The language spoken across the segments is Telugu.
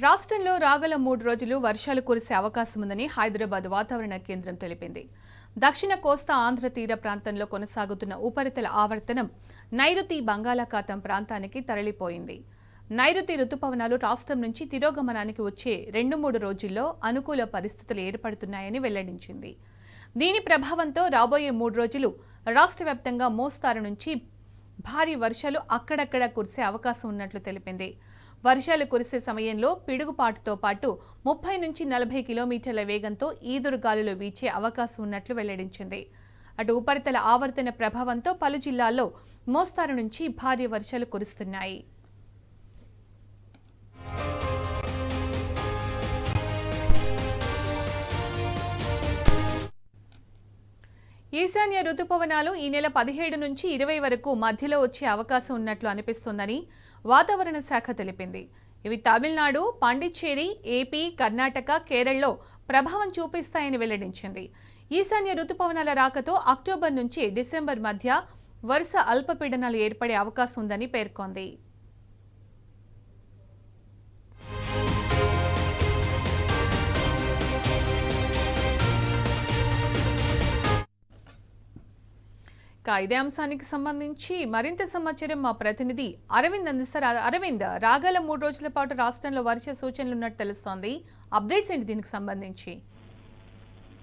రాష్ట్రంలో రాగల 3 రోజులు వర్షాలు కురిసే అవకాశం ఉందని హైదరాబాద్ వాతావరణ కేంద్రం తెలిపింది. దక్షిణ కోస్తా ఆంధ్ర తీర ప్రాంతంలో కొనసాగుతున్న ఉపరితల ఆవర్తనం నైరుతి బంగాళాఖాతం ప్రాంతానికి తరలిపోయింది. నైరుతి రుతుపవనాలు రాష్ట్రం నుంచి తిరోగమనానికి వచ్చే 2-3 రోజుల్లో అనుకూల పరిస్థితులు ఏర్పడుతున్నాయని వెల్లడించింది. దీని ప్రభావంతో రాబోయే 3 రోజులు రాష్ట్ర వ్యాప్తంగా మోస్తారు నుంచి భారీ వర్షాలు అక్కడక్కడ కురిసే అవకాశం ఉన్నట్లు తెలిపింది. వర్షాలు కురిసే సమయంలో పిడుగుపాటుతో పాటు 30 నుంచి 40 కిలోమీటర్ల వేగంతో ఈదురుగాలులు వీచే అవకాశం ఉన్నట్లు వెల్లడించింది. అటు ఉపరితల ఆవర్తన ప్రభావంతో పలు జిల్లాల్లో మోస్తారు నుంచి భారీ వర్షాలు కురుస్తున్నాయి. ఈశాన్య రుతుపవనాలు ఈ నెల 17 నుంచి 20 వరకు మధ్యలో వచ్చే అవకాశం ఉన్నట్లు అనిపిస్తోందని వాతావరణ శాఖ తెలిపింది. ఇవి తమిళనాడు, పాండిచ్చేరి, ఏపీ, కర్ణాటక, కేరళలో ప్రభావం చూపిస్తాయని వెల్లడించింది. ఈశాన్య రుతుపవనాల రాకతో అక్టోబర్ నుంచి డిసెంబర్ మధ్య వరుస అల్పపీడనాలు ఏర్పడే అవకాశం ఉందని పేర్కొంది. ఇదే అంశానికి సంబంధించి మరింత సమాచారం మా ప్రతినిధి అరవింద్ అందిస్తారు. అరవింద్, రాగల 3 రోజుల పాటు రాష్ట్రంలో వర్ష సూచనలు ఉన్నట్టు తెలుస్తోంది. అప్డేట్స్ ఏంటి దీనికి సంబంధించి?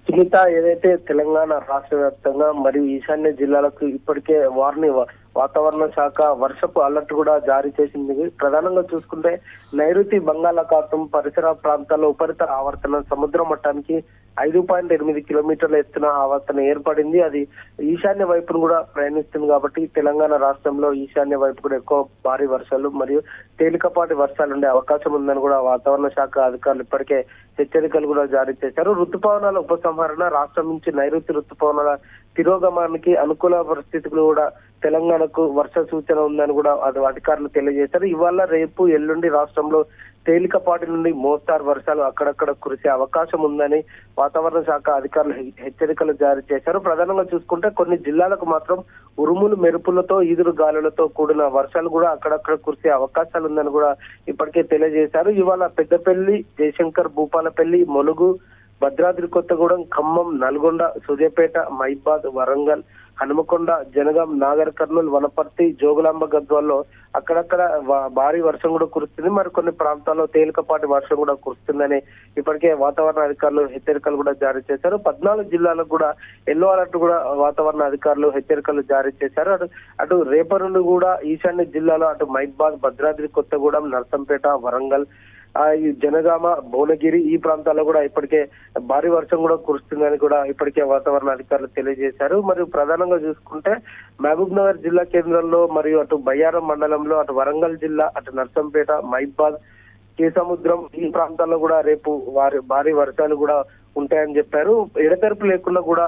సునీత, ఏదైతే తెలంగాణ రాష్ట్ర వ్యాప్తంగా మరియు ఈశాన్య జిల్లాలకు ఇప్పటికే వాతావరణ శాఖ వర్షపు అలర్ట్ కూడా జారీ చేసింది. ప్రధానంగా చూసుకుంటే నైరుతి బంగాళాఖాతం పరిసర ప్రాంతాల్లో ఉపరితల ఆవర్తన సముద్ర మట్టానికి 5.8 కిలోమీటర్ల ఎత్తున ఆవర్తన ఏర్పడింది. అది ఈశాన్య వైపును కూడా ప్రయాణిస్తుంది కాబట్టి తెలంగాణ రాష్ట్రంలో ఈశాన్య వైపు కూడా ఎక్కువ భారీ వర్షాలు మరియు తేలికపాటి వర్షాలు ఉండే అవకాశం ఉందని కూడా వాతావరణ శాఖ అధికారులు ఇప్పటికే హెచ్చరికలు కూడా జారీ చేశారు. రుతుపవనాల ఉపసంహరణ, రాష్ట్రం నుంచి నైరుతి రుతుపవనాల తిరోగమనానికి అనుకూల పరిస్థితులు కూడా తెలంగాణకు వర్ష సూచన ఉందని కూడా అధికారులు తెలియజేశారు. ఇవాళ, రేపు, ఎల్లుండి రాష్ట్రంలో తేలికపాటి నుండి మోస్తారు వర్షాలు అక్కడక్కడ కురిసే అవకాశం ఉందని వాతావరణ శాఖ అధికారులు హెచ్చరికలు జారీ చేశారు. ప్రధానంగా చూసుకుంటే కొన్ని జిల్లాలకు మాత్రం ఉరుములు, మెరుపులతో, ఈదురు గాలులతో కూడిన వర్షాలు కూడా అక్కడక్కడ కురిసే అవకాశాలు ఉందని కూడా ఇప్పటికే తెలియజేశారు. ఇవాళ పెద్దపల్లి, జయశంకర్, భూపాలపల్లి, ములుగు, భద్రాద్రి కొత్తగూడెం, ఖమ్మం, నల్గొండ, సూర్యాపేట, మహిబాద్, వరంగల్, హనుమకొండ, జనగాం, నాగర్ కర్నూలు, వనపర్తి, జోగులాంబ గద్వాల్లో అక్కడక్కడ భారీ వర్షం కూడా కురుస్తుంది. మరికొన్ని ప్రాంతాల్లో తేలికపాటి వర్షం కూడా కురుస్తుందని ఇప్పటికే వాతావరణ అధికారులు హెచ్చరికలు కూడా జారీ చేశారు. 14 జిల్లాలకు కూడా ఎల్లో అలర్ట్ కూడా వాతావరణ అధికారులు హెచ్చరికలు జారీ చేశారు. అటు రేపటి నుండి కూడా ఈశాన్య జిల్లాలో అటు మహిబాద్, భద్రాద్రి కొత్తగూడెం, నర్సంపేట, వరంగల్, ఈ జనగామ, భువనగిరి ఈ ప్రాంతాల్లో కూడా ఇప్పటికే భారీ వర్షం కూడా కురుస్తుందని కూడా ఇప్పటికే వాతావరణ అధికారులు తెలియజేశారు. మరియు ప్రధానంగా చూసుకుంటే మహబూబ్ నగర్ జిల్లా కేంద్రంలో మరియు అటు బయ్యారం మండలంలో, అటు వరంగల్ జిల్లా, అటు నర్సంపేట, మహిబాద్, కేసముద్రం ఈ ప్రాంతాల్లో కూడా రేపు భారీ వర్షాలు కూడా ఉంటాయని చెప్పారు. ఎడతెరపు లేకుండా కూడా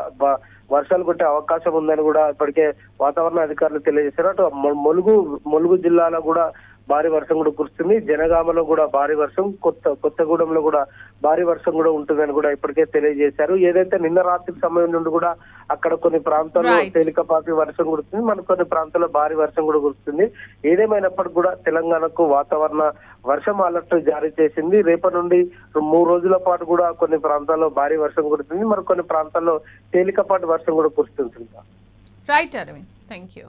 వర్షాలు కొట్టే అవకాశం ఉందని కూడా ఇప్పటికే వాతావరణ అధికారులు తెలియజేశారు. అటు ములుగు జిల్లాలో కూడా భారీ వర్షం కూడా కురుస్తుంది. జనగామలో కూడా భారీ వర్షం, కొత్తగూడెంలో కూడా భారీ వర్షం కూడా ఉంటుందని కూడా ఇప్పటికే తెలియజేశారు. ఏదైతే నిన్న రాత్రి సమయం నుండి కూడా అక్కడ కొన్ని ప్రాంతాల్లో తేలికపాటి వర్షం కురుస్తుంది, కొన్ని ప్రాంతాల్లో భారీ వర్షం కూడా కురుస్తుంది. ఏదేమైనప్పటికీ కూడా తెలంగాణకు వాతావరణ వర్షం అలర్ట్ జారీ చేసింది. రేపటి నుండి 3 రోజుల పాటు కూడా కొన్ని ప్రాంతాల్లో భారీ వర్షం కురుస్తుంది, కొన్ని ప్రాంతాల్లో తేలికపాటి వర్షం కూడా కురుస్తుంది. Right Arvind, thank you.